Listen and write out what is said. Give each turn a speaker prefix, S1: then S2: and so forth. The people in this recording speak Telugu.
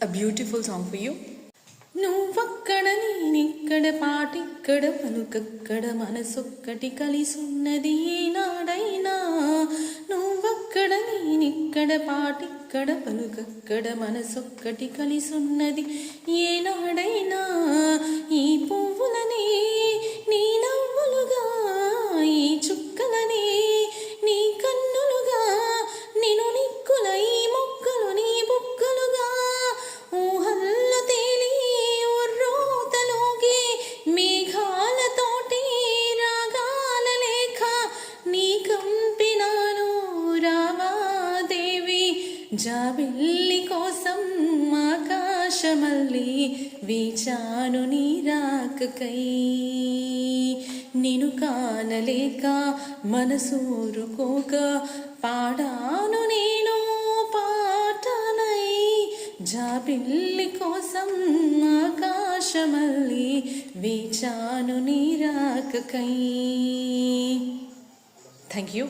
S1: a beautiful song for you. నువ్వక్కడ నేనిక్కడ పాటిక్కడ పలుకక్కడ మనసొక్కటి కలిసున్నది ఏనాడైనా. నువ్వక్కడ నేనిక్కడ పాటిక్కడ పలుకక్కడ మనసొక్కటి కలిసున్నది ఏనాడైనా. ఈ పువ్వులనే నీ నవ్వులుగా, ఈ చుక్కలనే నీ కన్నులుగా, నిను నిక్కుల ఈ మొక్కలు నీ బుక్కలుగా, ఊహల్లో తేలి ఉర్రూతలోగే మేఘాలతోటి రాగాల లేఖ నీ కంపినాను రావాదేవి. జాబిల్లి కోసం ఆకాశమల్లి వీచాను నీ రాకకై. నిను కానలేక మనసూరుకోక పాడాను నేను పాటనై. జాబిల్లి కోసం ఆకాశమల్లి వీచాను నీ రాకకై. Thank you.